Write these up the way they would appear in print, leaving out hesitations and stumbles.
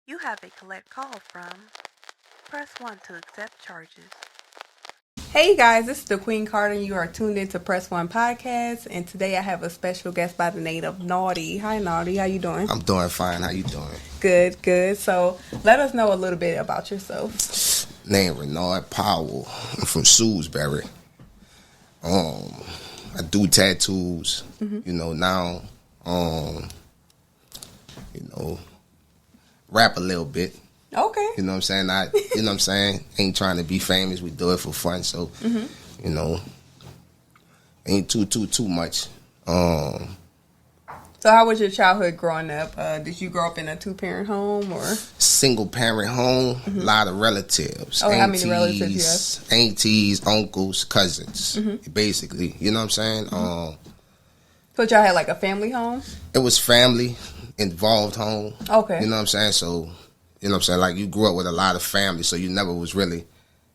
You have a collect call from. Press 1 to accept charges. Hey guys, this is the Queen Carter and you are tuned into Press 1 Podcast, and today I have a special guest by the name of Naughty. Hi Naughty, how you doing? I'm doing fine. How you doing? Good. So let us know a little bit about yourself. Name Renard Powell. I'm from Salisbury. I do tattoos. Now. Rap a little bit. Okay. You know what I'm saying? Ain't trying to be famous. We do it for fun. So, ain't too much. So how was your childhood growing up? Did you grow up in a two-parent home or? Single parent home, a lot of relatives. Oh, how many relatives you have? Aunties, uncles, cousins, basically. You know what I'm saying? So y'all had like a family home? It was family involved home. Okay. You know what I'm saying? So, like you grew up with a lot of family, so you never was really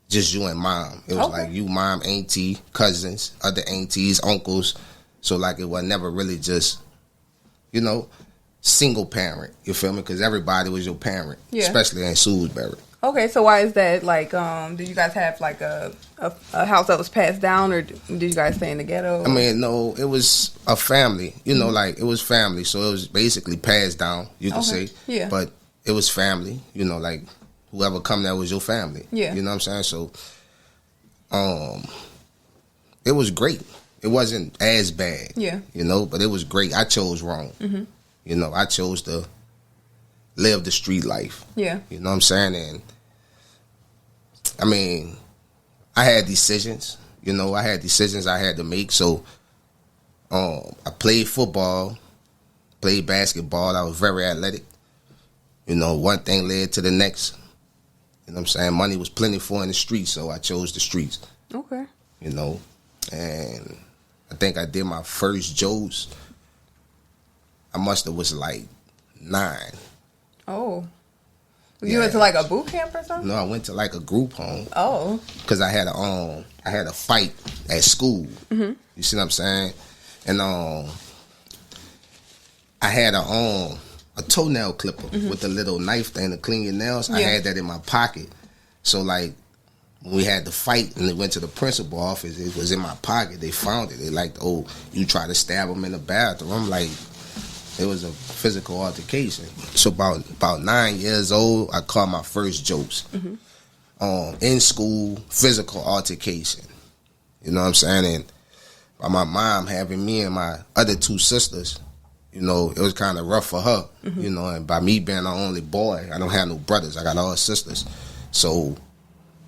just you and mom. It was like you, mom, auntie, cousins, other aunties, uncles. So like it was never really just, single parent. You feel me? Because everybody was your parent, especially in Salisbury. Okay, so why is that? Like, did you guys have like a house that was passed down, or did you guys stay in the ghetto? I mean, no, it was a family. Like it was family, so it was basically passed down. You can say, but it was family. Like whoever come there was your family. Yeah, you know what I'm saying. So, it was great. It wasn't as bad. Yeah, but it was great. I chose wrong. I chose to live the street life. Yeah. You know what I'm saying? And I mean, I had decisions. I had decisions I had to make. So I played football, played basketball. I was very athletic. One thing led to the next. You know what I'm saying? Money was plentiful in the streets, so I chose the streets. Okay. And I think I did my first Joes. I must have was like 9. Oh. You went to like a boot camp or something? No, I went to like a group home. Oh. Because I had a fight at school. You see what I'm saying? And I had a toenail clipper with a little knife thing to clean your nails. I had that in my pocket. So like when we had the fight and they went to the principal office, it was in my pocket. They found it. They like, oh, you tried to stab him in the bathroom. I'm like, it was a physical altercation. So about 9 years old, I caught my first jokes. In school, physical altercation. You know what I'm saying? And by my mom having me and my other 2 sisters, it was kind of rough for her. And by me being the only boy, I don't have no brothers. I got all sisters. So,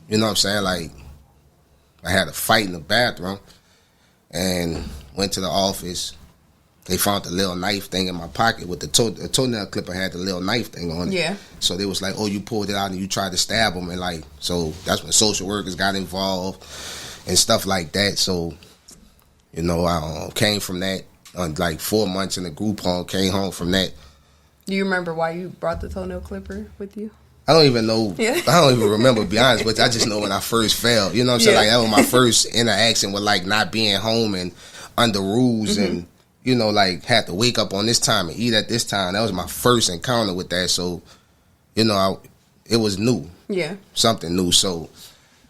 you know what I'm saying? Like, I had a fight in the bathroom and went to the office. They found the little knife thing in my pocket with the toenail clipper had the little knife thing on it. Yeah. So they was like, oh, you pulled it out and you tried to stab him. And like, so that's when social workers got involved and stuff like that. So, I came from that. Like 4 months in the group home, came home from that. Do you remember why you brought the toenail clipper with you? I don't even know. Yeah. I don't even remember, to be honest with you. I just know when I first fell. You know what I'm saying? Like, that was my first interaction with, like, not being home and under rules and, like, had to wake up on this time and eat at this time. That was my first encounter with that. So, it was new. Yeah. Something new. So,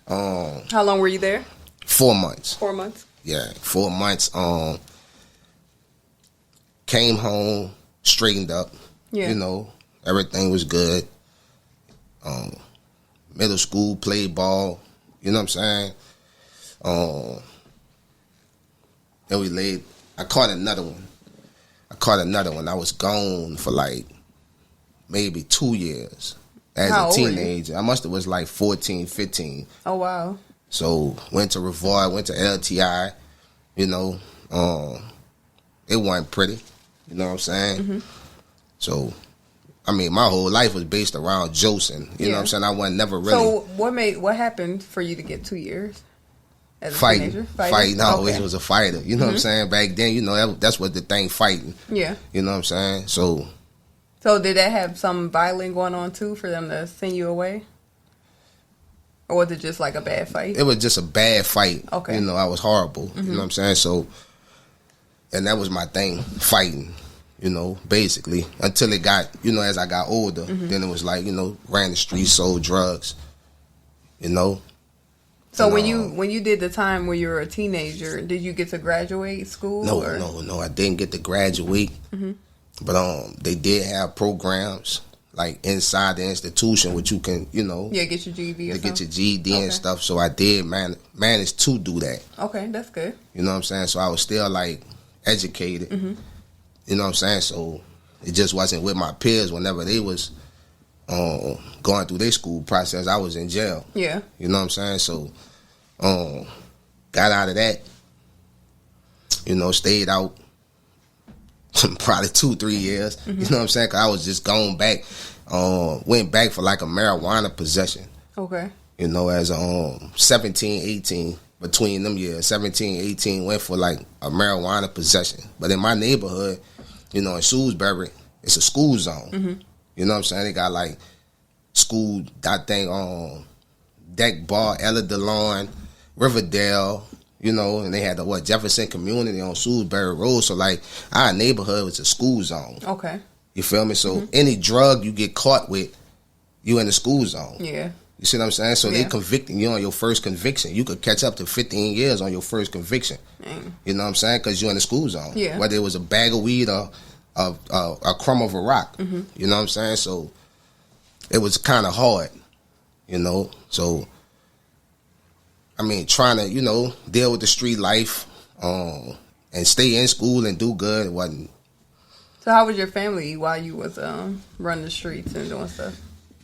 how long were you there? 4 months. 4 months? Yeah, 4 months. Came home, straightened up. Yeah. Everything was good. Middle school, played ball. You know what I'm saying? Then I caught another one. I was gone for like maybe 2 years as a teenager. I must have was like 14, 15. Oh, wow. So went to Revard, went to LTI. It wasn't pretty. You know what I'm saying? So, I mean, my whole life was based around Joseph. You know what I'm saying? I wasn't never really. So what happened for you to get 2 years? As a teenager? Fighting. I always was a fighter. You know what I'm saying? Back then, that's what the thing, fighting. Yeah. You know what I'm saying? So did that have some violence going on too for them to send you away? Or was it just like a bad fight? It was just a bad fight. Okay. I was horrible. You know what I'm saying? So, and that was my thing, fighting. You know, basically until it got, you know, as I got older, then it was like, you know, ran the streets, sold drugs. You know. So when you did the time when you were a teenager, did you get to graduate school? No, I didn't get to graduate. But they did have programs like inside the institution, which you can, you know, get your GED. Get your GED and stuff. So I did manage to do that. Okay, that's good. You know what I'm saying? So I was still like educated. You know what I'm saying? So it just wasn't with my peers. Whenever they was going through their school process, I was in jail. Yeah. You know what I'm saying? So got out of that. You know, stayed out probably 2-3 years. You know what I'm saying? 'Cause I was just going back. Went back for like a marijuana possession. Okay. You know, as 17, 18, between them years, 17, 18, went for like a marijuana possession. But in my neighborhood, you know, in Shrewsbury, it's a school zone. You know what I'm saying? They got like school, that thing on Deck Bar, Ella DeLon, Riverdale, you know, and they had the Jefferson Community on Shrewsbury Road. So like our neighborhood was a school zone. Okay. You feel me? So any drug you get caught with, you in the school zone. Yeah. You see what I'm saying? So they convicting you on your first conviction. You could catch up to 15 years on your first conviction. You know what I'm saying? Because you're in the school zone. Yeah. Whether it was a bag of weed or a crumb of a rock. You know what I'm saying? So it was kind of hard, you know? So, I mean, trying to, you know, deal with the street life and stay in school and do good, it wasn't. So how was your family while you was running the streets and doing stuff?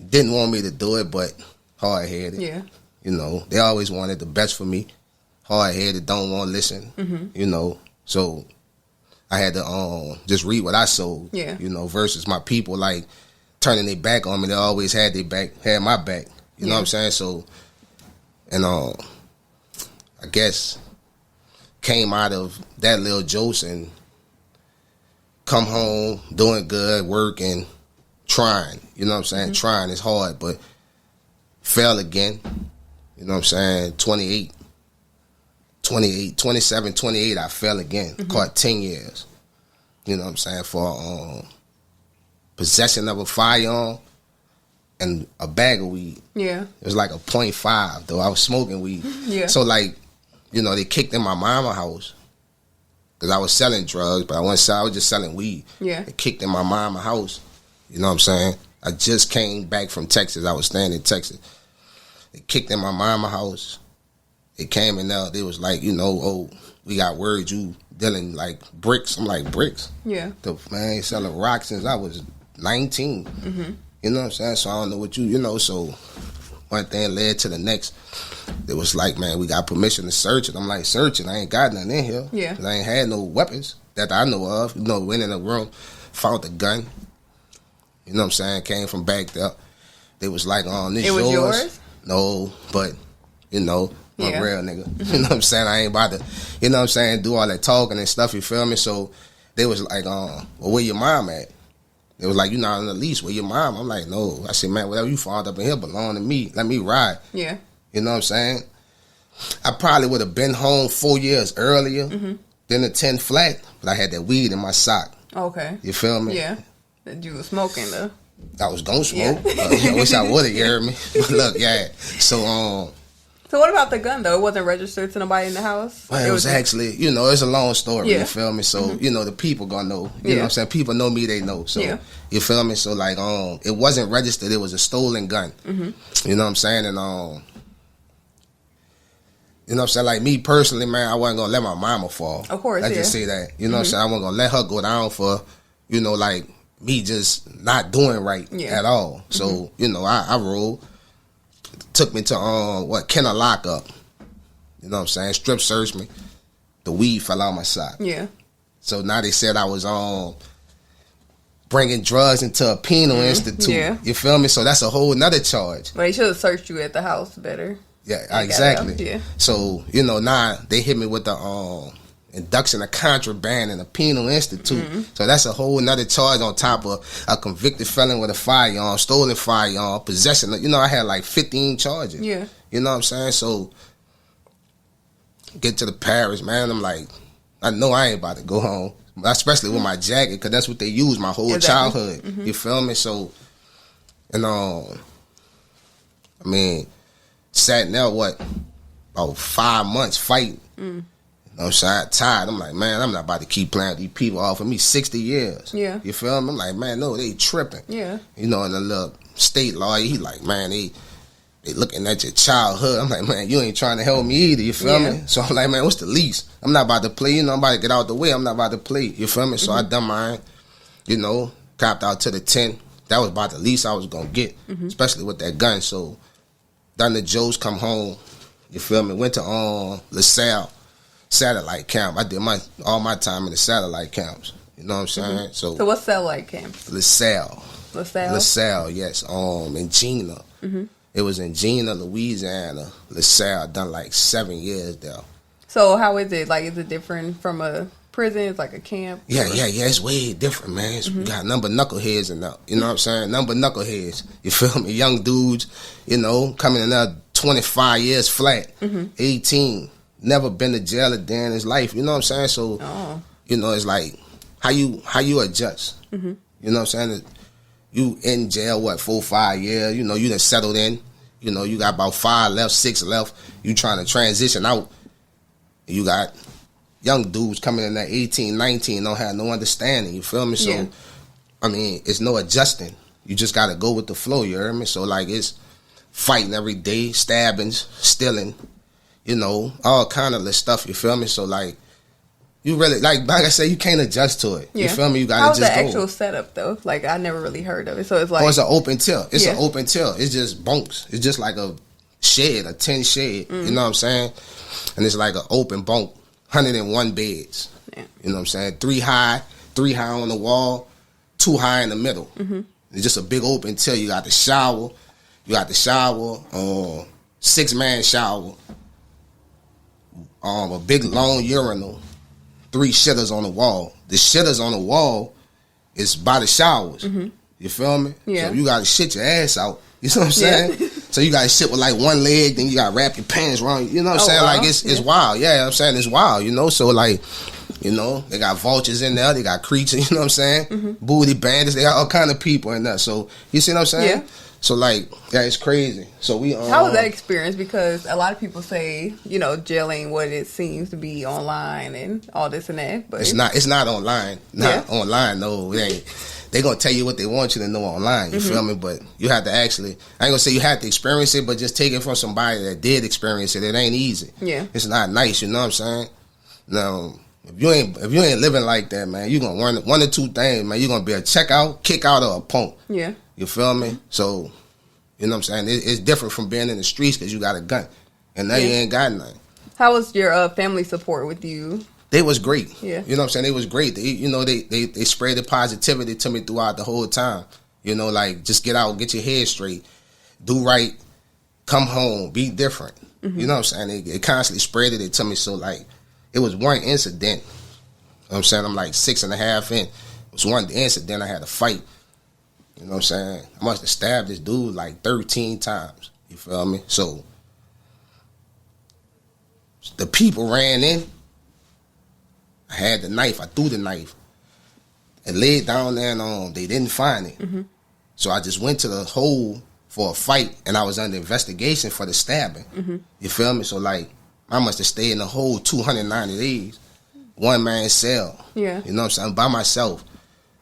Didn't want me to do it, but hard-headed. Yeah. You know, they always wanted the best for me. Hard-headed, don't want to listen. You know, so I had to just read what I sold. Yeah. You know, versus my people like turning their back on me. They always had their back, had my back. You know what I'm saying? So, and I guess came out of that little jose and come home doing good, working, trying. You know what I'm saying? Trying is hard, but fell again. You know what I'm saying? 27, 28, I fell again. Caught 10 years. You know what I'm saying? For possession of a firearm and a bag of weed. Yeah. It was like a .5, though. I was smoking weed. Yeah. So, like, you know, they kicked in my mama's house because I was selling drugs, but I was just selling weed. Yeah. They kicked in my mama's house. You know what I'm saying? I just came back from Texas. I was staying in Texas. They kicked in my mama's house. They came in there. They was like, you know, oh, we got word you dealing like bricks. I'm like, bricks? Yeah. The man selling rocks since I was 19. You know what I'm saying? So I don't know what you know, so one thing led to the next. It was like, man, we got permission to search it. I'm like, searching? I ain't got nothing in here. Yeah. 'Cause I ain't had no weapons that I know of. You know, went in the room, found the gun. You know what I'm saying? Came from back there. They was like, this it was yours? No, but, you know, I'm a real nigga. You know what I'm saying? I ain't about to, you know what I'm saying, do all that talking and stuff, you feel me? So they was like, well, where your mom at? They was like, you not on the lease, where your mom? I'm like, no. I said, man, whatever you found up in here belong to me. Let me ride. Yeah. You know what I'm saying? I probably would have been home 4 years earlier than the 10 flat, but I had that weed in my sock. Okay. You feel me? Yeah. That you was smoking, though. I was gonna smoke. Yeah. I wish I would have, you heard me? But look, yeah. So, so what about the gun, though? It wasn't registered to nobody in the house? Well, it was actually, you know, it's a long story, you feel me? So, you know, the people gonna know. You know what I'm saying? People know me, they know. So, you feel me? So, like, it wasn't registered. It was a stolen gun. You know what I'm saying? And, you know what I'm saying? Like, me personally, man, I wasn't gonna let my mama fall. Of course, I just say that. You know what I'm saying? I wasn't gonna let her go down for, you know, like, me just not doing right at all. So, you know, I rolled. Took me to, Kenner lockup. You know what I'm saying? Strip searched me. The weed fell out my sock. Yeah. So now they said I was bringing drugs into a penal institute. Yeah. You feel me? So that's a whole nother charge. Well, they should have searched you at the house better. Yeah, exactly. Yeah. So, you know, now they hit me with the induction of contraband in a penal institute. So that's a whole nother charge on top of a convicted felon with a firearm, stolen firearm, possession. You know, I had like 15 charges. Yeah. You know what I'm saying? So get to the parish, man. I'm like, I know I ain't about to go home. especially with my jacket, because that's what they used my whole childhood. You feel me? So, and I mean, sat there about 5 months fighting. You know what I'm saying? I'm tired. I'm like, man, I'm not about to keep playing with these people offering me 60 years. Yeah. You feel me? I'm like, man, no, they tripping. Yeah. You know, and the little state lawyer, he like, man, they looking at your childhood. I'm like, man, you ain't trying to help me either. You feel me? So I'm like, man, what's the least? I'm not about to play. You know, I'm about to get out the way. I'm not about to play. You feel me? So I done mine. You know, copped out to the 10. That was about the least I was going to get, especially with that gun. So done the Joes, come home. You feel me? Went to LaSalle satellite camp. I did all my time in the satellite camps. You know what I'm saying? So what's satellite camps? LaSalle. LaSalle, yes. In Gina. It was in Gina, Louisiana. LaSalle. I done like 7 years there. So how is it? Like, is it different from a prison? It's like a camp? Yeah. It's way different, man. We got a number of knuckleheads in there. You know what I'm saying? Number of knuckleheads. You feel me? Young dudes, you know, coming in there 25 years flat, 18. Never been to jail a day in his life. You know what I'm saying? So, you know, it's like, how you adjust? You know what I'm saying? You in jail, 4 or 5 years. You know, you done settled in. You know, you got about 5 left, 6 left. You trying to transition out. You got young dudes coming in there 18, 19, don't have no understanding. You feel me? So, I mean, it's no adjusting. You just got to go with the flow, you hear me? So, like, it's fighting every day, stabbings, stealing, you know, all kind of stuff, you feel me? So, like, you really, like I said, you can't adjust to it. You feel me? You got to just go. How's the actual setup, though? Like, I never really heard of it. So, it's like... it's an open till. It's an open till. It's just bunks. It's just like a shed, a tin shed. You know what I'm saying? And it's like an open bunk, 101 beds. Yeah. You know what I'm saying? 3 high on the wall, 2 high in the middle. It's just a big open till. You got the shower. 6-man shower. A big long urinal, 3 shitters on the wall. The shitters on the wall is by the showers. You feel me? Yeah. So you got to shit your ass out. You know what I'm saying? So you got to shit with like one leg, then you got to wrap your pants around. You know what I'm saying? Wow. Like it's wild. Yeah, I'm saying it's wild. You know, so like, you know, they got vultures in there. They got creatures. You know what I'm saying? Booty bandits. They got all kind of people in there. So you see what I'm saying? Yeah. So like, yeah, it's crazy. So we how was that experience? Because a lot of people say, you know, jail ain't what it seems to be online and all this and that. But it's not online. Online, no, it ain't. They gonna tell you what they want you to know online. You feel me? But you have to actually, I ain't gonna say you have to experience it, but just take it from somebody that did experience it. It ain't easy. Yeah, it's not nice. You know what I'm saying? Now, if you ain't living like that, man, you gonna learn one or two things, man. You gonna be a check out, kick out, or a punk. Yeah. You feel me? So, you know what I'm saying? It's different from being in the streets because you got a gun. And now you ain't got nothing. How was your family support with you? They was great. Yeah. You know what I'm saying? They was great. They spread the positivity to me throughout the whole time. You know, like, just get out, get your head straight, do right, come home, be different. You know what I'm saying? They constantly spread it to me. So, like, it was one incident. You know what I'm saying? I'm like 6.5 in. It was one incident I had to fight. You know what I'm saying? I must have stabbed this dude like 13 times. You feel me? So the people ran in. I had the knife. I threw the knife. And laid down there and they didn't find it. So I just went to the hole for a fight and I was under investigation for the stabbing. You feel me? So like I must have stayed in the hole 290 days. 1-man cell. Yeah. You know what I'm saying? By myself.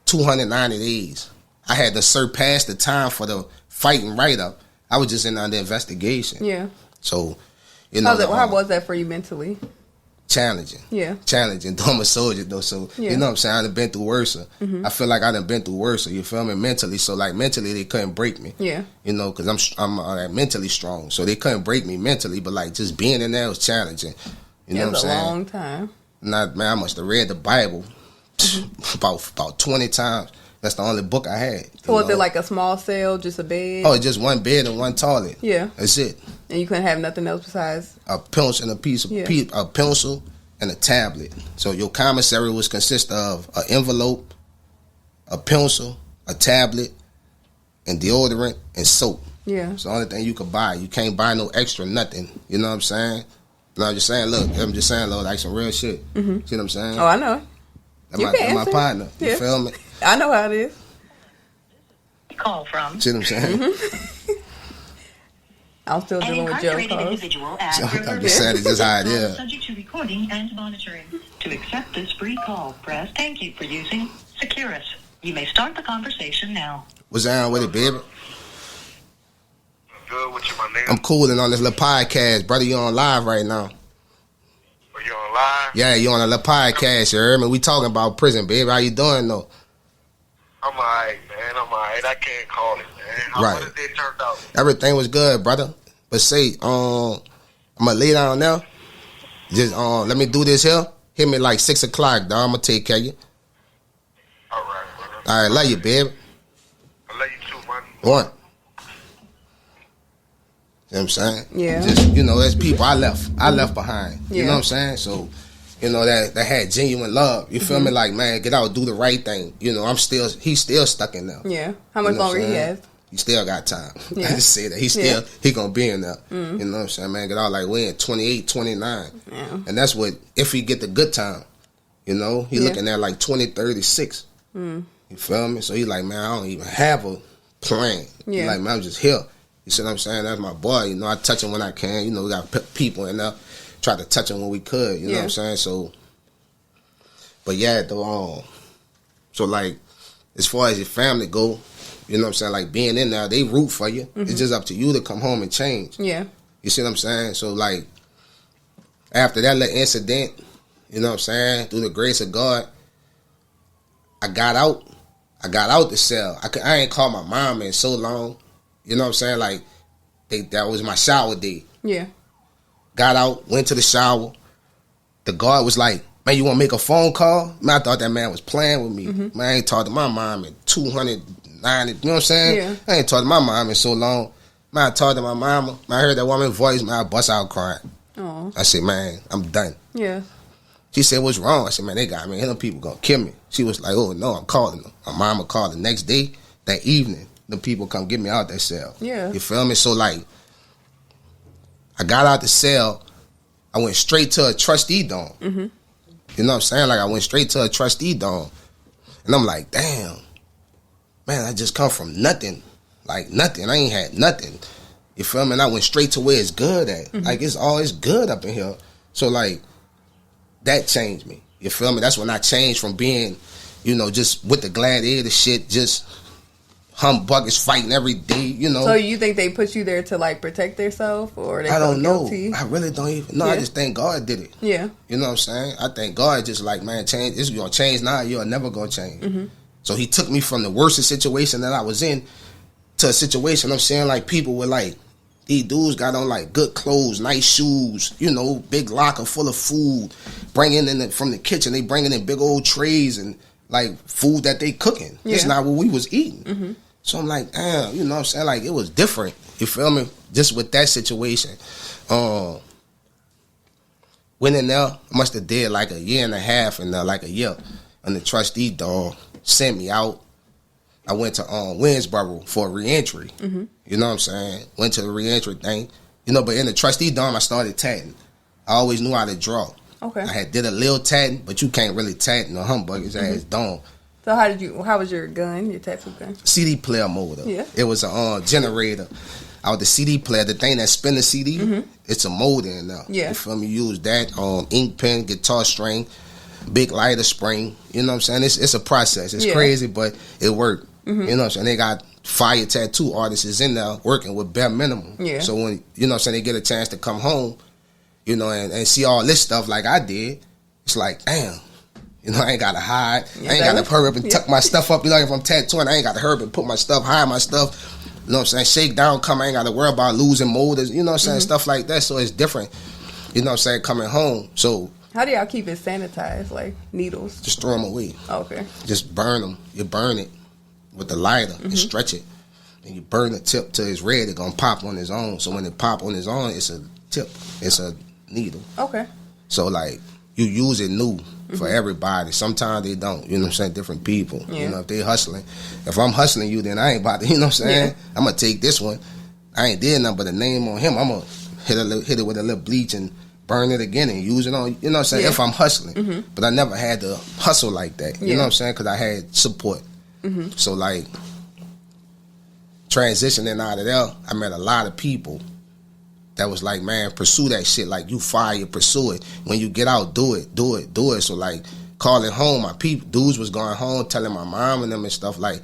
290 days. I had to surpass the time for the fighting write-up. I was just in under investigation. Yeah. So, you know. How was that for you mentally? Challenging. Yeah. Challenging. I'm a soldier, though. So, you know what I'm saying? I done been through worse. I feel like I done been through worse. You feel me? Mentally. So, like, mentally, they couldn't break me. Yeah. You know, because I'm mentally strong. So, they couldn't break me mentally. But, like, just being in there was challenging. You know what I'm saying? It was a long time. Man, I must have read the Bible about 20 times. That's the only book I had. So was it like a small cell, just a bed? Oh, just one bed and one toilet. Yeah. That's it. And you couldn't have nothing else besides? A pencil and a pencil and a tablet. So your commissary was consist of an envelope, a pencil, a tablet, and deodorant and soap. Yeah. It's the only thing you could buy. You can't buy no extra nothing. You know what I'm saying? No, I'm just saying, look, like some real shit. See what I'm saying? Oh, I know. my partner. You feel me? I know how it is. Call from. See what I'm saying? I'm still dealing with jail calls. I'm just saying it's just how it is. Subject to recording and monitoring. To accept this free call, press thank you for using Securus. You may start the conversation now. What's down with it, baby? Good with you, my nigga. I'm cooling on this little podcast, brother. You on live right now? Are you on live? Yeah, you on a little podcast, you heard me? We talking about prison, baby. How you doing, though? I'm alright, man. I'm alright. I can't call it, man. How Right. was it turned out? Everything was good, brother. But say, I'm gonna lay down now. Just let me do this here. Hit me like 6 o'clock, dog. I'm gonna take care of you. Alright, brother. All right, love you, baby. I love you too, man. One. You know what I'm saying? Yeah. Just, as people I left behind. You Yeah. know what I'm saying? So, that had genuine love. You feel me? Like, man, get out, do the right thing. He's still stuck in there. Yeah. How much longer he has? He still got time. Yeah. I just say that. He gonna be in there. You know what I'm saying, man? Get out like we in 28, 29. Yeah. And that's what, if he get the good time, he looking at like 20, 36. You feel me? So he like, man, I don't even have a plan. Yeah. He like, man, I'm just here. You see what I'm saying? That's my boy. I touch him when I can. We got people in there. Try to touch him when we could. You know what I'm saying? So, but yeah, though. So like, as far as your family go, you know what I'm saying? Like being in there, they root for you. It's just up to you to come home and change. Yeah. You see what I'm saying? So like, after that little incident, you know what I'm saying? Through the grace of God, I got out the cell. I ain't called my mom in so long. You know what I'm saying? Like, that was my shower day. Yeah. Got out, went to the shower. The guard was like, man, you want to make a phone call? Man, I thought that man was playing with me. Man, I ain't talked to my mom in 290, you know what I'm saying? Yeah. I ain't talked to my mom in so long. Man, I talked to my mama. Man, I heard that woman's voice. Man, I bust out crying. Oh. I said, man, I'm done. Yeah. She said, what's wrong? I said, man, they got me. Them people going to kill me. She was like, oh, no, I'm calling them. My mama called the next day, that evening. The people come get me out that cell. Yeah. You feel me? So, like, I got out the cell. I went straight to a trustee dorm. You know what I'm saying? Like, I went straight to a trustee dorm. And I'm like, damn. Man, I just come from nothing. Like, nothing. I ain't had nothing. You feel me? And I went straight to where it's good at. Like, it's always good up in here. So, like, that changed me. You feel me? That's when I changed from being, just with the gladiator shit, just humbuckers fighting every day, So you think they put you there to like protect themselves, or they I don't know. guilty? I really don't even know. I just think God did it. Yeah. You know what I'm saying? I think God just like, man, change. It's gonna change now. You're never gonna change. So He took me from the worst situation that I was in to a situation. I'm saying like people were like, these dudes got on like good clothes, nice shoes, big locker full of food, bringing in from the kitchen. They bringing in big old trays and like food that they cooking. Yeah. It's not what we was eating. So I'm like, damn, you know what I'm saying? Like, it was different. You feel me? Just with that situation. Went in there, must have did like a year and a half in there, like a year. And the trustee dog sent me out. I went to Winsboro for a reentry. You know what I'm saying? Went to the reentry thing. But in the trustee dorm, I started tatting. I always knew how to draw. Okay. I had did a little tatting, but you can't really tat in a humbuggers ass dorm. So how was your gun, your tattoo gun? CD player motor. Yeah. It was a generator. Out the CD player, the thing that spin the CD, it's a motor in there. Yeah. You feel me? Use that ink pen, guitar string, big lighter spring. You know what I'm saying? It's a process. It's crazy, but it worked. You know what I'm saying? They got fire tattoo artists in there working with bare minimum. Yeah. So when, you know what I'm saying, they get a chance to come home, and see all this stuff like I did, it's like, damn. I ain't got to hide. I ain't got to hurry up and tuck my stuff up. If I'm tattooing, I ain't got to hurry up and put my stuff, hide my stuff. You know what I'm saying? Shake down, come. I ain't got to worry about losing motors. You know what I'm saying? Stuff like that. So it's different. You know what I'm saying? Coming home. So how do y'all keep it sanitized? Like needles? Just throw them away. Okay. Just burn them. You burn it with the lighter and stretch it. And you burn the tip till it's red. It's going to pop on its own. So when it pop on its own, it's a tip. It's a needle. Okay. So like you use it new. For everybody. Sometimes they don't. You know what I'm saying? Different people. Yeah. If they hustling. If I'm hustling you, then I ain't about to, you know what I'm saying? Yeah. I'm going to take this one. I ain't did nothing but a name on him. I'm going to hit it with a little bleach and burn it again and use it on, you know what I'm saying, if I'm hustling. Mm-hmm. But I never had to hustle like that, you know what I'm saying, because I had support. Mm-hmm. So, like, transitioning out of there, I met a lot of people that was like, man, pursue that shit. Like, you fire, pursue it. When you get out, do it, do it, do it. So, like, calling home, my people, dudes was going home, telling my mom and them and stuff, like,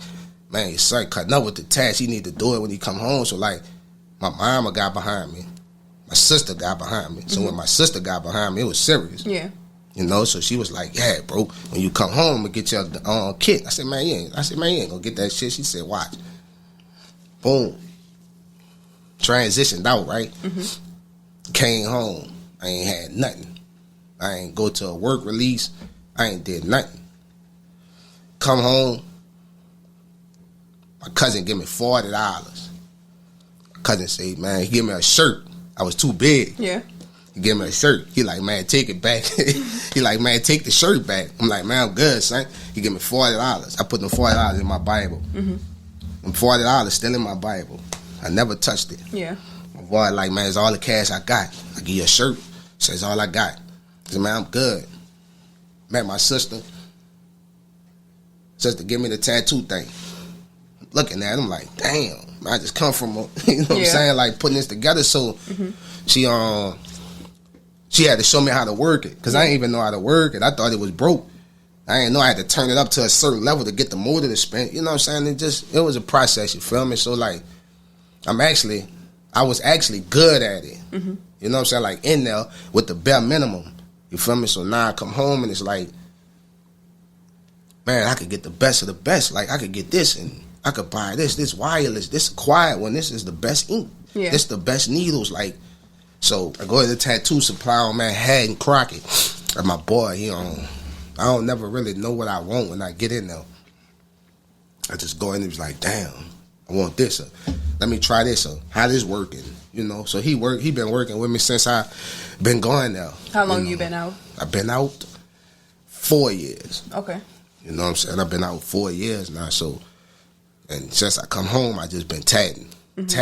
man, your son cutting up with the task. He need to do it when he come home. So, like, my mama got behind me. My sister got behind me. So when my sister got behind me, it was serious. Yeah. You know, so she was like, yeah, bro, when you come home, I'm going to get your kit. I said, man, you ain't going to get that shit. She said, watch. Boom. Transitioned out, right? Mm-hmm. Came home. I ain't had nothing. I ain't go to a work release. I ain't did nothing. Come home. My cousin give me $40. My cousin say, man, he give me a shirt. I was too big. Yeah. He give me a shirt. He like, man, take it back. He like, man, take the shirt back. I'm like, man, I'm good, son. He give me $40. I put them $40 in my Bible. Mm-hmm. Them $40 still in my Bible. I never touched it. Yeah. My boy like, man, it's all the cash I got. I give you a shirt. Says all I got. I said, man, I'm good. Met my sister. Sister give me the tattoo thing. Looking at him like, damn, I just come from a, you know what I'm saying, like putting this together. So she had to show me how to work it, because I didn't even know how to work it. I thought it was broke. I didn't know I had to turn it up to a certain level to get the motor to spin. You know what I'm saying? It was a process, you feel me? So like, I was actually good at it. Mm-hmm. You know what I'm saying? Like in there with the bare minimum. You feel me? So now I come home and it's like, man, I could get the best of the best. Like I could get this and I could buy this wireless, this quiet one. This is the best ink. Yeah. This the best needles. Like, so I go to the tattoo supply on Manhattan Crockett. And my boy, I don't never really know what I want when I get in there. I just go in and he's like, damn, I want this. Let me try this. How this working? You know, so he been working with me since I been going there. How long you been out? I've been out 4 years. Okay. You know what I'm saying? I've been out 4 years now. So, and since I come home, I just been tatting. You know what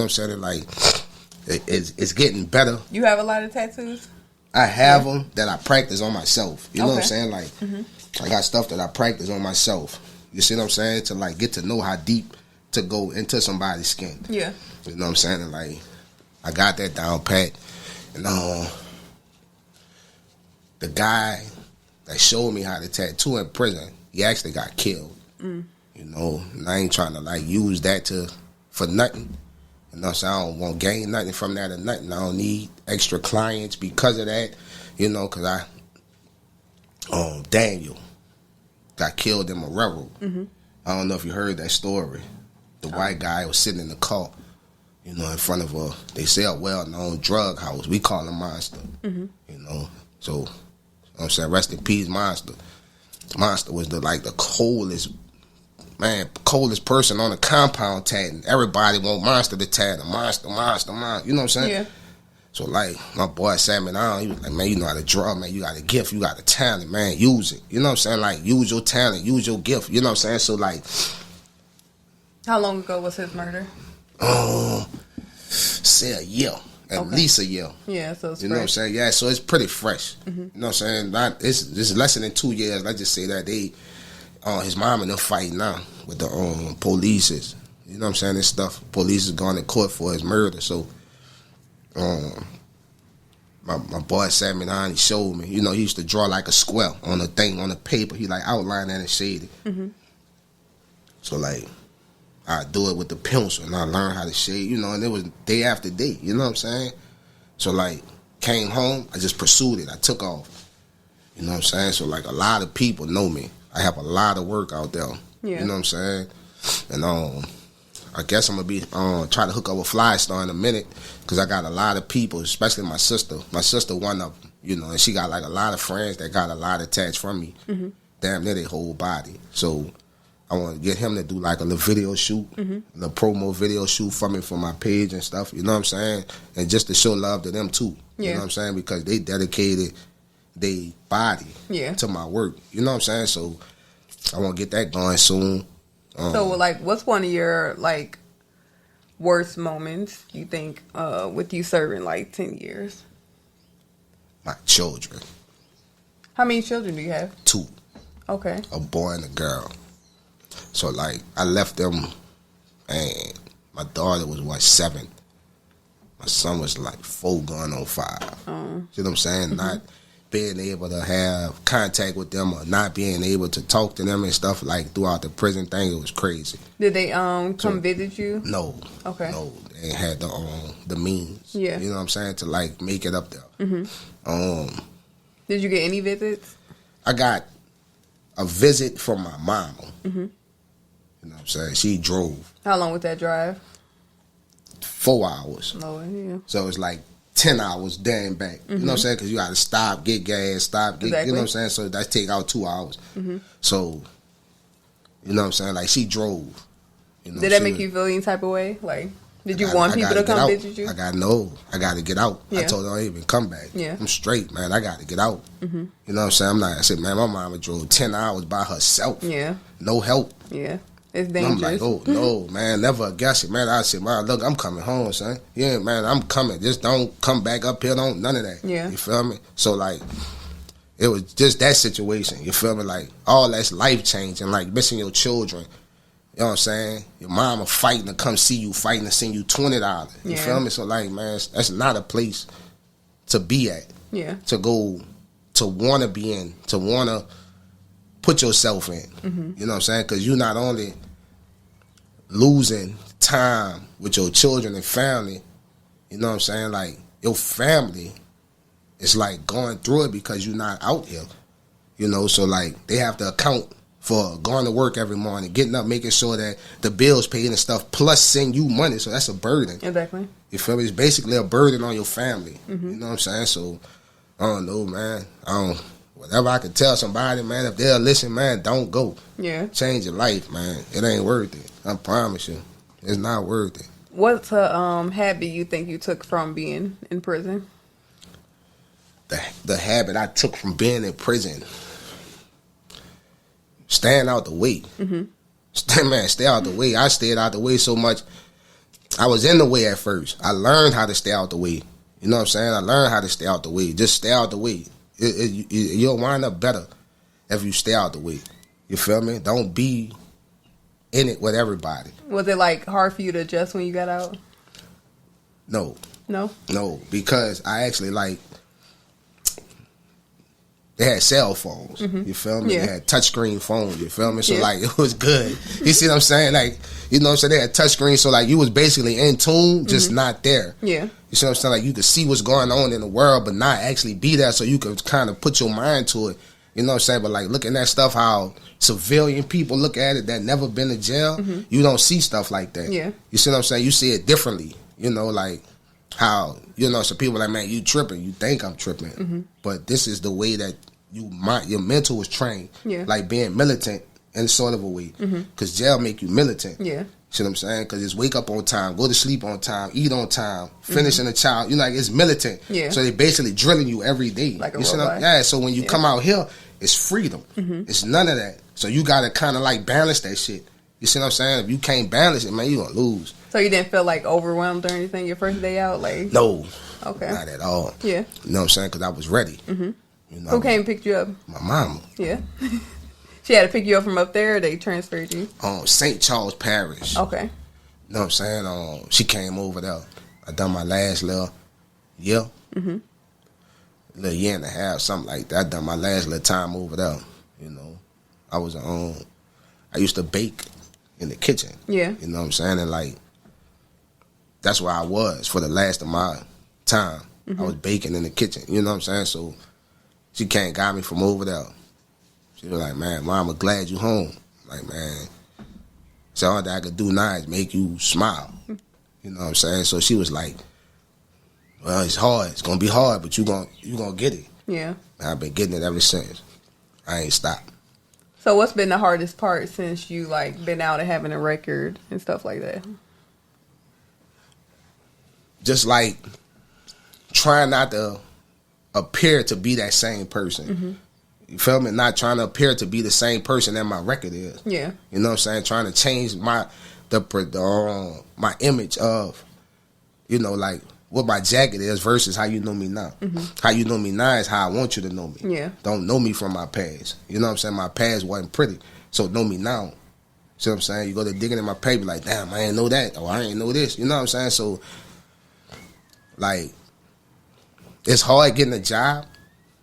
I'm saying? Like, it's getting better. You have a lot of tattoos? I have them that I practice on myself. You know what I'm saying? Like, I got stuff that I practice on myself. You see what I'm saying? To like get to know how deep to go into somebody's skin. Yeah. You know what I'm saying? And like, I got that down pat. And the guy that showed me how to tattoo in prison, he actually got killed. Mm. You know, and I ain't trying to like use that for nothing. You know what I'm saying? I don't want to gain nothing from that or nothing. I don't need extra clients because of that. You know, because Daniel got killed in Marrero. Mm-hmm. I don't know if you heard that story. The white guy was sitting in the car, you know, in front of they say a well-known drug house. We call him Monster. Mm-hmm. You know, so, you know what I'm saying, rest in peace, Monster. Monster was the coldest person on the compound tatting. Everybody want Monster to tat him. Monster. You know what I'm saying? Yeah. So, like, my boy sat me down. He was like, man, you know how to draw, man. You got a gift. You got a talent, man. Use it. You know what I'm saying? Like, use your talent. Use your gift. You know what I'm saying? So, like... How long ago was his murder? Say a year. At least a year. Yeah, so it's You know what I'm saying? Yeah, so it's pretty fresh. Mm-hmm. You know what I'm saying? It's less than 2 years. Let's just say that his mom and them fighting now with the police. You know what I'm saying? This stuff. Police is going to court for his murder. So, my boy sat me down. He showed me. You know, he used to draw like a square on a thing on the paper. He like outline that and shade it. Mm-hmm. So like, I do it with the pencil and I learned how to shade. You know, and it was day after day. You know what I'm saying? So like, came home. I just pursued it. I took off. You know what I'm saying? So like, a lot of people know me. I have a lot of work out there. Yeah. You know what I'm saying? And I guess I'm gonna be try to hook up with Fly Star in a minute, because I got a lot of people, especially my sister. My sister, one of them, you know, and she got like a lot of friends that got a lot attached from me. Mm-hmm. Damn near their whole body. So I want to get him to do like a little video shoot, a little promo video shoot for me for my page and stuff. You know what I'm saying? And just to show love to them too. Yeah. You know what I'm saying? Because they dedicated their body to my work. You know what I'm saying? So I want to get that going soon. So, like, what's one of your, like, worst moments you think with you serving like 10 years? My children. How many children do you have? 2. Okay. A boy and a girl. So, like, I left them, and my daughter was, 7. My son was, like, 4 going on 5. See what I'm saying? Not being able to have contact with them or not being able to talk to them and stuff, like, throughout the prison thing, it was crazy. Did they come visit you? No. Okay. No. They ain't had the means. Yeah. You know what I'm saying? To, like, make it up there. Did you get any visits? I got a visit from my mama. You know what I'm saying? She drove. How long was that drive? 4 hours. Lord, yeah. So it's like 10 hours there and back. You know what I'm saying? Because you got to stop, get gas, stop, get, Exactly. you know what I'm saying? So that take out 2 hours. So, you know what I'm saying? Like, she drove. You know, Did that make you feel any type of way? Like, did you want people to come visit you? I got to get out. Yeah. I told her I ain't even come back. Yeah. I'm straight, man. I got to get out. You know what I'm saying? I said, man, my mama drove 10 hours by herself. Yeah. No help. Yeah. It's And dangerous. I'm like, oh, no, man, never guess it, man. I said, man, look, I'm coming home, son. Yeah, man, I'm coming. Just don't come back up here. Don't, none of that. Yeah. You feel me? So, like, it was just that situation. You feel me? Like, all that's life-changing, like missing your children. You know what I'm saying? Your mama fighting to come see you, fighting to send you $20. You Yeah. feel me? So, like, man, that's not a place to be at. Yeah. To go, to want to be in, to want to put yourself in. You know what I'm saying? Because you not only losing time with your children and family, you know what I'm saying? Like, your family is like going through it because you're not out here. You know, so like they have to account for going to work every morning, getting up, making sure that the bills paid and stuff, plus send you money. So that's a burden. Exactly. You feel me? It's basically a burden on your family. You know what I'm saying? So, I don't know, man. Whatever I can tell somebody, man, if they'll listen, man, don't go. Yeah. Change your life, man. It ain't worth it. I promise you. It's not worth it. What's a habit you think you took from being in prison? The habit I took from being in prison, staying out the way. Stay out the way. I stayed out the way so much. I was in the way at first. I learned how to stay out the way. You know what I'm saying? I learned how to stay out the way. Just stay out the way. You'll wind up better if you stay out the way. You feel me? Don't be in it with everybody. Was it like hard for you to adjust when you got out? No. No? No, because I actually like, they had cell phones. You feel me? Yeah. They had touchscreen phones. You feel me? So Yeah. like it was good. You see what I'm saying? Like, you know what I'm saying? They had touchscreen, so like you was basically in tune, just not there. Yeah. You see what I'm saying? Like you could see what's going on in the world, but not actually be there, so you could kind of put your mind to it. You know what I'm saying? But like looking at stuff, how civilian people look at it that never been to jail, you don't see stuff like that. Yeah. You see what I'm saying? You see it differently. You know, like how, you know, some people like, man, you tripping. You think I'm tripping. But this is the way that your mental was trained. Yeah. Like being militant in sort of a way. Because jail make you militant. Yeah. See what I'm saying? Because it's wake up on time, go to sleep on time, eat on time, finishing a child. You know, like it's militant. Yeah. So they basically drilling you every day. Like a you see what I'm- robot. Yeah. So when you come out here, it's freedom. It's none of that. So you gotta kind of like balance that shit. You see what I'm saying? If you can't balance it, man, you gonna lose. So you didn't feel like overwhelmed or anything your first day out? Like, No. okay. Not at all. Yeah. You know what I'm saying? Because I was ready. You know, Who came and picked you up? My mama. Yeah. She had to pick you up from up there, or they transferred you? St. Charles Parish. Okay. You know what I'm saying? She came over there. I done my last little year. Little year and a half, something like that. I done my last little time over there. You know, I was I used to bake in the kitchen. Yeah. You know what I'm saying? And like, that's where I was for the last of my time. I was baking in the kitchen. You know what I'm saying? So she came got me from over there. She was like, man, Mama, glad you home. Like, man, so all that I could do now is make you smile. You know what I'm saying? So she was like, well, it's hard. It's gonna be hard, but you gonna get it. Yeah. And I've been getting it ever since. I ain't stopped. So what's been the hardest part since you like been out and having a record and stuff like that? Just like trying not to appear to be that same person. You feel me? Not trying to appear to be the same person that my record is. Yeah. You know what I'm saying? Trying to change my my image of, you know, like what my jacket is versus how you know me now. How you know me now is how I want you to know me. Yeah. Don't know me from my past. You know what I'm saying? My past wasn't pretty, so know me now. See what I'm saying? You go to digging in my paper, like, damn, I ain't know that, or I ain't know this. You know what I'm saying? So, like, it's hard getting a job.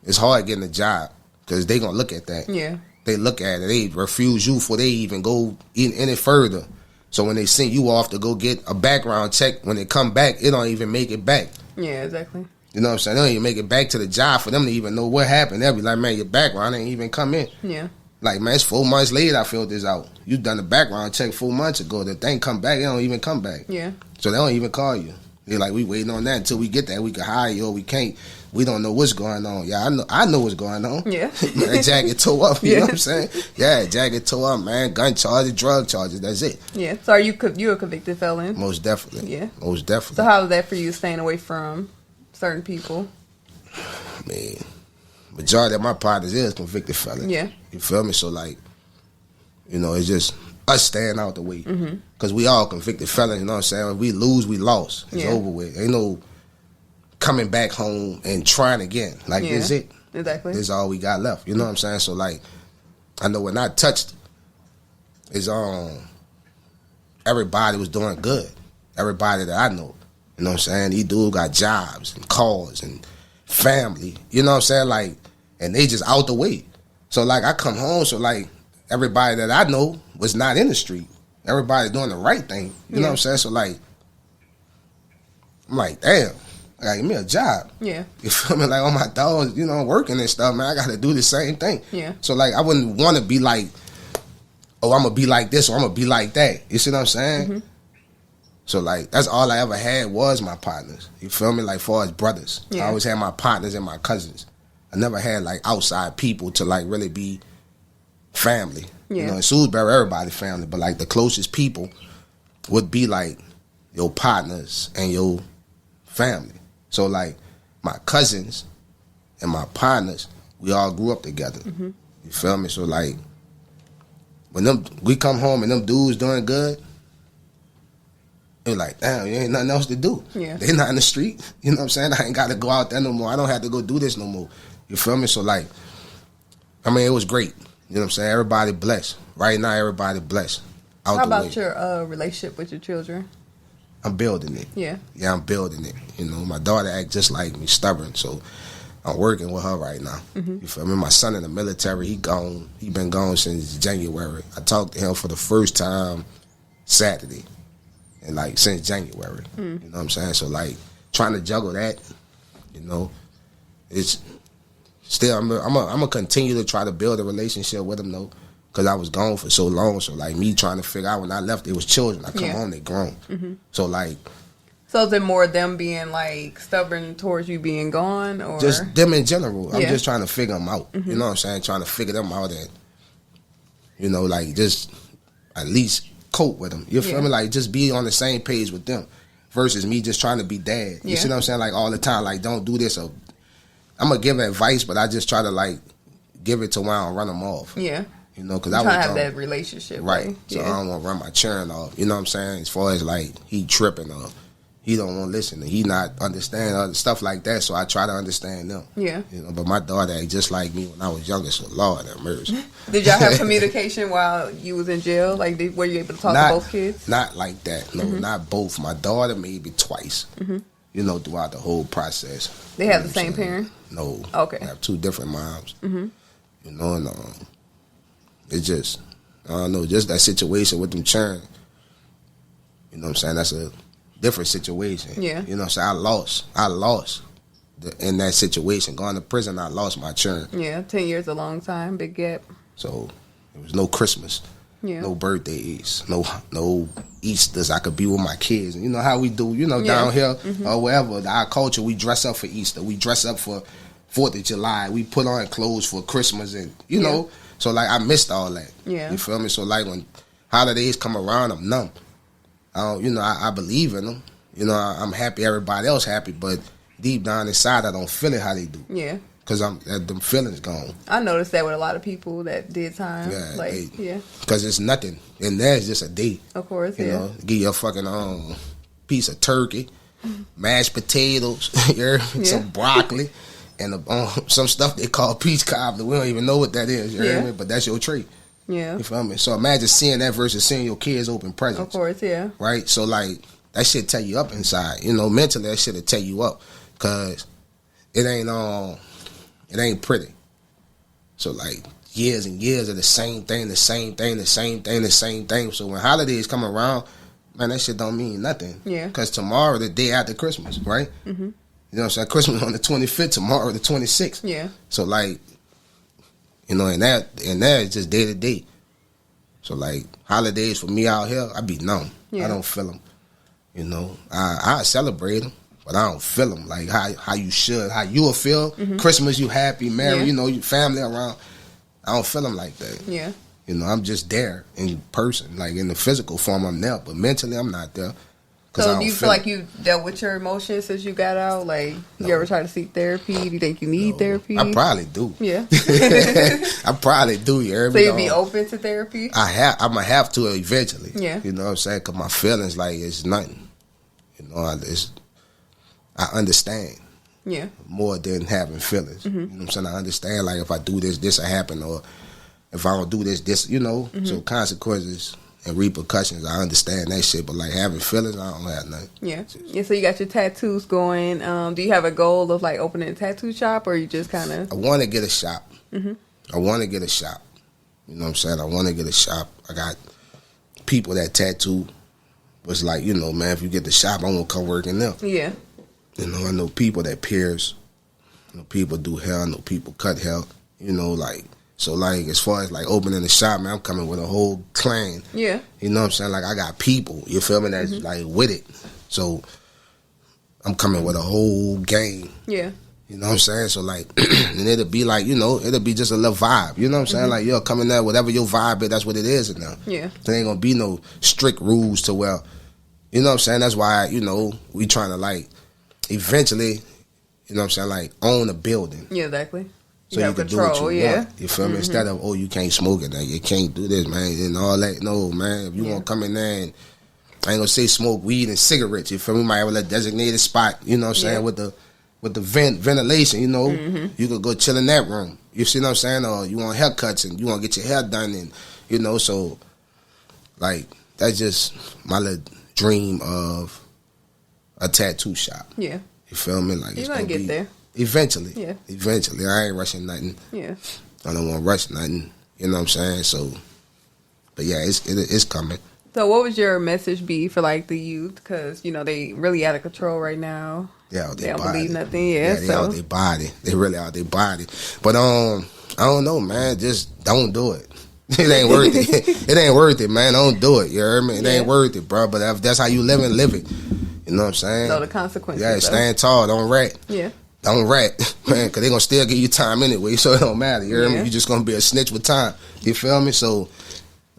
It's hard getting a job because they gonna look at that. Yeah. They look at it. They refuse you before they even go any further. So when they send you off to go get a background check, when they come back, it don't even make it back. Yeah, exactly. You know what I'm saying? They don't even make it back to the job for them to even know what happened. They'll be like, man, your background ain't even come in. Yeah. Like, man, it's 4 months later I filled this out. You done the background check 4 months ago. The thing come back, it don't even come back. Yeah. So they don't even call you. They're like, we waiting on that until we get that. We can hire you or we can't. We don't know what's going on. Yeah, I know what's going on. Yeah. That jacket tore up, you know what I'm saying? Yeah, jacket tore up, man. Gun charges, drug charges, that's it. Yeah. So are you a convicted felon? Most definitely. Yeah. Most definitely. So how was that for you, staying away from certain people? I mean, majority of my partners is convicted felons. Yeah. You feel me? So, like, you know, it's just us staying out the way. Because we all convicted felons, you know what I'm saying? If we lose, we lost. It's over with. Ain't no coming back home and trying again. Like, this is it. Exactly. This is all we got left. You know what I'm saying? So, like, I know when I touched, it's everybody was doing good. Everybody that I know. You know what I'm saying? These dudes got jobs and cars and family. You know what I'm saying? Like, and they just out the way. So, like, I come home, so, like, everybody that I know was not in the street. Everybody doing the right thing. You know what I'm saying? So, like, I'm like, damn. I gotta give me a job. Yeah. You feel me? Like, all my dogs, you know, working and stuff, man. I gotta do the same thing. Yeah. So, like, I wouldn't want to be like, oh, I'm gonna be like this or I'm gonna be like that. You see what I'm saying? So, like, that's all I ever had was my partners. You feel me? Like, far as brothers. Yeah. I always had my partners and my cousins. I never had, like, outside people to, like, really be family. Yeah. You know, in Salisbury, everybody family. But, like, the closest people would be, like, your partners and your family. So, like, my cousins and my partners, we all grew up together. You feel me? So, like, when we come home and them dudes doing good, it was like, damn, you ain't nothing else to do. Yeah. They not in the street. You know what I'm saying? I ain't got to go out there no more. I don't have to go do this no more. You feel me? So, like, I mean, it was great. You know what I'm saying? Everybody blessed. Right now, everybody blessed. How about your relationship with your children? I'm building it. Yeah. Yeah, I'm building it. You know, my daughter act just like me, stubborn. So I'm working with her right now. You feel me? My son in the military, he gone. He been gone since January. I talked to him for the first time Saturday. And, like, since January. You know what I'm saying? So, like, trying to juggle that, you know, it's still, I'm going to continue to try to build a relationship with him, though, because I was gone for so long. So, like, me trying to figure out when I left, it was children. I come home, they grown. So, like. So, is it more them being, like, stubborn towards you being gone? Or Just them in general. I'm just trying to figure them out. You know what I'm saying? Trying to figure them out and, you know, like, just at least cope with them. You feel me? Like, just be on the same page with them versus me just trying to be dad. You see what I'm saying? Like, all the time, like, don't do this. Or I'm going to give advice, but I just try to, like, give it to where I don't run them off. Yeah. You know, because I trying to have that relationship. Right. So I don't want to run my churn off. You know what I'm saying? As far as, like, he tripping or he don't want to listen. He not understand other stuff like that, so I try to understand them. Yeah. You know, but my daughter act just like me when I was younger, so Lord have mercy. Did y'all have communication while you was in jail? Like, were you able to talk to both kids? Not like that. No, not both. My daughter maybe twice. You know, throughout the whole process. They have the same parent? No. Okay. They have two different moms. You know, and it's just, I don't know, just that situation with them churn. You know what I'm saying? That's a different situation. Yeah. You know what I'm saying? I lost in that situation. Going to prison, I lost my churn. Yeah, 10 years a long time, big gap. So there was no Christmas, no birthdays, no Easters. I could be with my kids. And you know how we do, you know, down here or wherever, our culture, we dress up for Easter. We dress up for 4th of July. We put on clothes for Christmas and, you know, so like I missed all that. Yeah. You feel me? So like when holidays come around, I'm numb. You know, I believe in them. You know, I'm happy everybody else happy, but deep down inside, I don't feel it how they do. Yeah. because them feelings gone. I noticed that with a lot of people that did time. Yeah, because it's nothing, and there's just a day. Of course, you know, give you a fucking piece of turkey, mashed potatoes, some broccoli, and some stuff they call peach cobbler. We don't even know what that is. You hear me? But that's your treat. Yeah, you feel me? So imagine seeing that versus seeing your kids open presents. Of course, yeah. Right. So like that shit tear you up inside. You know, mentally that shit'll tear you up because it ain't pretty. So like years and years of the same thing. So when holidays come around, man, that shit don't mean nothing. Yeah. Because tomorrow, the day after Christmas, right? Mm-hmm. You know what I'm saying? Christmas on the 25th, tomorrow the 26th. Yeah. So like, you know, and that is just day to day. So like holidays for me out here, I be numb. Yeah. I don't feel them. You know, I celebrate them. But I don't feel them like how you should, how you will feel. Mm-hmm. Christmas, you happy, married, you know, your family around. I don't feel them like that. Yeah. You know, I'm just there in person, like in the physical form. I'm there, but mentally, I'm not there. So do you feel like you dealt with your emotions since you got out? Like, you ever try to seek therapy? Do you think you need therapy? I probably do. Yeah. I probably do. You heard me? So you'd be open to therapy? I'm gonna have to eventually. Yeah. You know what I'm saying? Because my feelings, like, it's nothing. You know, I understand. Yeah. More than having feelings. Mm-hmm. You know what I'm saying? I understand, like, if I do this will happen, or if I don't do this, you know. Mm-hmm. So consequences and repercussions, I understand that shit. But, like, having feelings, I don't have nothing. Yeah. Yeah, so you got your tattoos going. Do you have a goal of, like, opening a tattoo shop, or you just kind of... I want to get a shop. Mm-hmm. I want to get a shop. You know what I'm saying? I want to get a shop. I got people that tattoo. Was like, you know, man, if you get the shop, I'm going to come work in there. Yeah. You know, I know people that pierce. I know people do hair. I know people cut hair. You know, like, so, like, as far as, like, opening the shop, man, I'm coming with a whole clan. Yeah. You know what I'm saying? Like, I got people, you feel me, that's, like, with it. So, I'm coming with a whole gang. Yeah. You know what I'm saying? So, like, and it'll be like, you know, it'll be just a little vibe. You know what I'm saying? Like, yo, coming there, whatever your vibe is, that's what it is in there. Yeah. There ain't going to be no strict rules to, well, you know what I'm saying? That's why, you know, we trying to, like, eventually, you know what I'm saying, like, own a building. Yeah, exactly. So you can control, do what you want. You feel me? Instead of, oh, you can't smoke it, you can't do this, man, and all that. No, man, if you want to come in there and, I ain't going to say smoke weed and cigarettes, you feel me? We might have a designated spot, you know what I'm saying, with the ventilation, you know. You could go chill in that room. You see what I'm saying? Or you want haircuts and you want to get your hair done and, you know, so, like, that's just my little dream of a tattoo shop. Yeah. You feel me? Like, you're going to get there. Eventually. Yeah. Eventually. I ain't rushing nothing. Yeah. I don't want to rush nothing. You know what I'm saying? So, but yeah, it's coming. So what would your message be for, like, the youth? Because, you know, they really out of control right now. Yeah, they don't believe nothing. Yeah, they out their body. They really out their body. But, I don't know, man. Just don't do it. It ain't worth it. It ain't worth it, man. Don't do it. You heard me? It ain't worth it, bro. But if that's how you live it. You know what I'm saying? No, the consequences. Yeah, stand tall. Don't rat. Yeah. Don't rat, man, because they're going to still give you time anyway, so it don't matter. You hear me? You're just going to be a snitch with time. You feel me? So,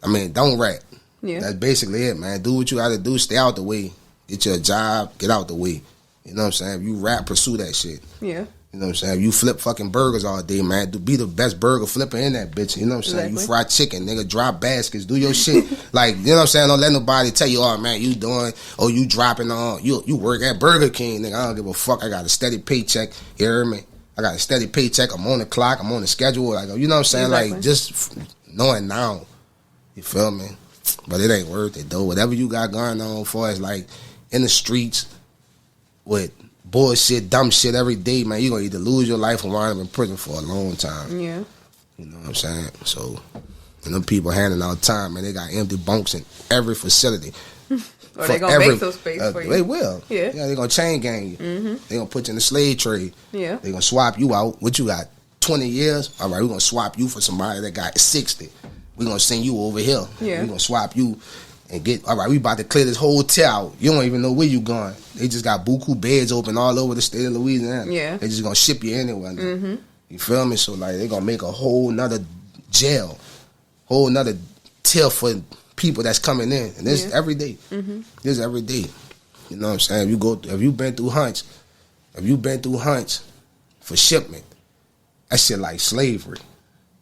I mean, don't rat. Yeah. That's basically it, man. Do what you got to do. Stay out the way. Get your job. Get out the way. You know what I'm saying? If you rap, pursue that shit. Yeah. You know what I'm saying? If you flip fucking burgers all day, man, be the best burger flipper in that bitch. You know what I'm saying? Exactly. You fry chicken, nigga, drop baskets, do your shit. Like, you know what I'm saying? Don't let nobody tell you, oh, man, you doing, oh, you dropping on, you work at Burger King, nigga. I don't give a fuck. I got a steady paycheck. You hear me? I got a steady paycheck. I'm on the clock. I'm on the schedule. Like, you know what I'm saying? Exactly. Like, just knowing now. You feel me? But it ain't worth it, though. Whatever you got going on for us, like, in the streets with bullshit, dumb shit every day, man, you're going to either lose your life or wind up in prison for a long time. Yeah. You know what I'm saying? So, and them people handing out time, man, they got empty bunks in every facility. Or they going to make some space for you. They will. Yeah. Yeah, they going to chain gang you. They going to put you in the slave trade. Yeah. They going to swap you out. What you got, 20 years? All right, we're going to swap you for somebody that got 60. We're going to send you over here. Yeah. We're going to swap you and get, all right, we about to clear this hotel out. You don't even know where you going. They just got buku beds open all over the state of Louisiana. Yeah. They just going to ship you anywhere. You feel me? So, like, they going to make a whole nother jail, whole nother tier for people that's coming in. And this every day. This every day. You know what I'm saying? If you've been through hunts for shipment, That shit like slavery.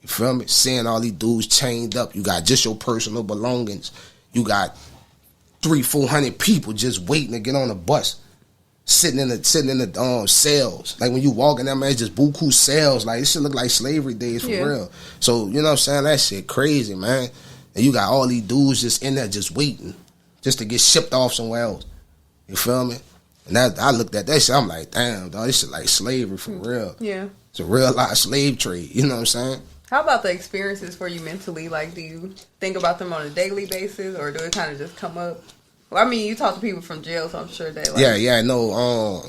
You feel me? Seeing all these dudes chained up. You got just your personal belongings. You got 300-400 people just waiting to get on the bus. Sitting in the cells. Like when you walk in there, man, it's just buku cells. Like this shit look like slavery days for real. So, you know what I'm saying? That shit crazy, man. And you got all these dudes just in there just waiting. Just to get shipped off somewhere else. You feel me? And that, I looked at that shit, I'm like, damn, dog, this shit like slavery for real. Yeah. It's a real life slave trade, you know what I'm saying? How about the experiences for you mentally? Like, do you think about them on a daily basis, or do it kind of just come up? Well, I mean, you talk to people from jail, so I'm sure they like... Yeah, no,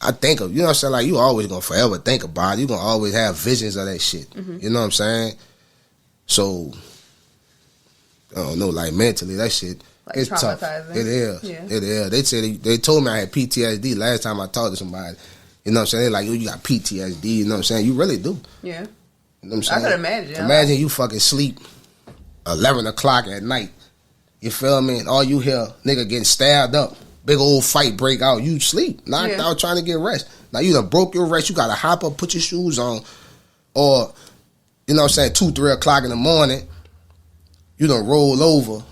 I think of, you know what I'm saying, like, you always gonna forever think about it. You gonna always have visions of that shit. Mm-hmm. You know what I'm saying? So, I don't know, like, mentally, that shit... Like it's tough. It is. Yeah. It is. They said they told me I had PTSD last time I talked to somebody. You know what I'm saying? They're like, yo, you got PTSD. You know what I'm saying? You really do. Yeah. You know what I'm saying? I could imagine. Imagine you fucking sleep 11 o'clock at night. You feel me? And all you hear, nigga getting stabbed up. Big old fight break out. You sleep. Knocked out trying to get rest. Now you done broke your rest. You got to hop up, put your shoes on. Or, you know what I'm saying, 2, 3 o'clock in the morning, you done roll over.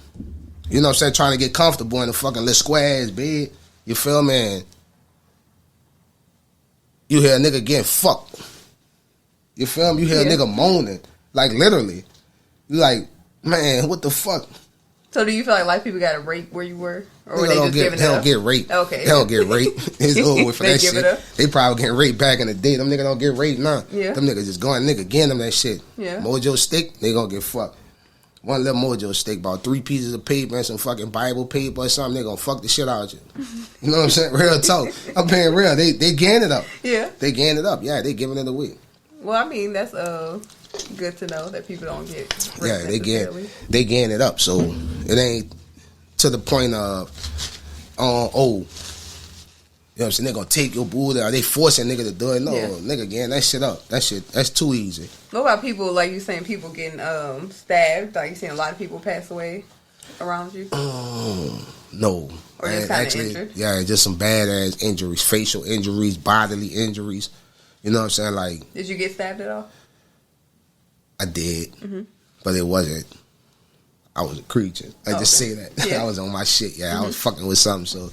You know what I'm saying? Trying to get comfortable in a fucking little square ass bed. You feel me? And you hear a nigga getting fucked. You feel me? You hear a nigga moaning. Like, literally. You like, man, what the fuck? So do you feel like people got to rape where you were? Or were they just giving it up? They don't get raped. Okay. They don't get raped. It's over with for that shit. It up? They probably getting raped back in the day. Them niggas don't get raped now. Yeah. Them niggas just going, nigga, getting them that shit. Yeah. Mojo stick, they gonna get fucked. One little mojo stick, about 3 pieces of paper and some fucking Bible paper or something, they gonna fuck the shit out of you. You know what I'm saying? Real talk. I'm being real. They getting it up. Yeah. They getting it up. Yeah, they giving it away. Well, I mean, that's good to know that people don't get raped. Yeah, they getting it up. So it ain't to the point of you know what I'm saying, they gonna take your boo there. They forcing nigga to do it. No, nigga getting that shit up. That's too easy. What about people, like you saying, people getting stabbed? Like you seeing a lot of people pass away around you? No. Or just kind of injured? Yeah, just some bad ass injuries, facial injuries, bodily injuries. You know what I'm saying? Like, did you get stabbed at all? I did, but it wasn't. I was a creature. I just say that. Yeah. I was on my shit. Yeah, I was fucking with something. So,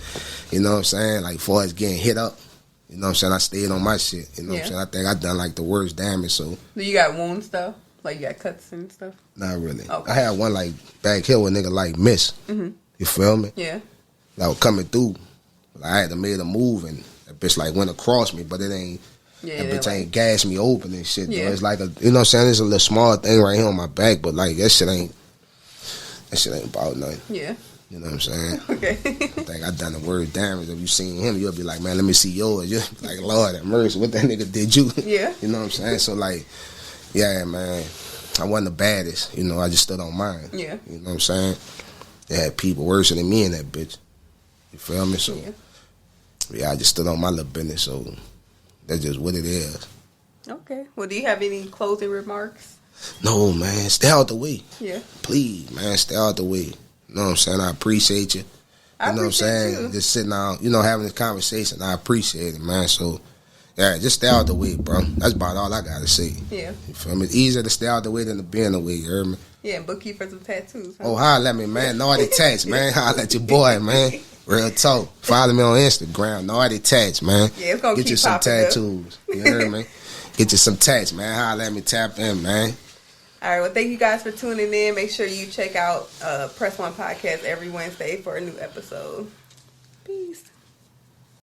you know what I'm saying? Like, far as getting hit up, you know what I'm saying? I stayed on my shit. You know what I'm saying? I think I done like the worst damage. So, do you got wounds though? Like you got cuts and stuff? Not really. Okay. I had one like back here with nigga like miss. You feel me? Yeah. That was coming through. I had to make a move and that bitch like went across me, but it ain't. Yeah, that bitch ain't gassed me open and shit. Yeah. Though. It's like you know what I'm saying? It's a little small thing right here on my back, but like that shit ain't about nothing. Yeah. You know what I'm saying? Okay. I think I done the worst damage. If you seen him, you'll be like, man, let me see yours. You're like, Lord have mercy, what that nigga did you? Yeah. You know what I'm saying? So like, yeah, man, I wasn't the baddest. You know, I just stood on mine. Yeah. You know what I'm saying? They had people worse than me in that bitch. You feel me? So yeah, I just stood on my little business. So that's just what it is. Okay. Well, do you have any closing remarks? No, man, stay out the way. Yeah. Please, man, stay out the way. You know what I'm saying? I appreciate you. You know what I'm saying? You. Just sitting out, having this conversation. I appreciate it, man. So, yeah, just stay out the way, bro. That's about all I got to say. Yeah. You feel me? It's easier to stay out the way than to be in the way, you heard me? Yeah, and book you for some tattoos. Huh? Oh, holla at me, man. Naughty Tats, man. Holla at your boy, man. Real talk. Follow me on Instagram. Naughty Tats, man. Yeah, it's going to Get you some tattoos. You heard me? Get you some tats, man. Holla at me, tap in, man. All right, well, thank you guys for tuning in. Make sure you check out Press One Podcast every Wednesday for a new episode. Peace.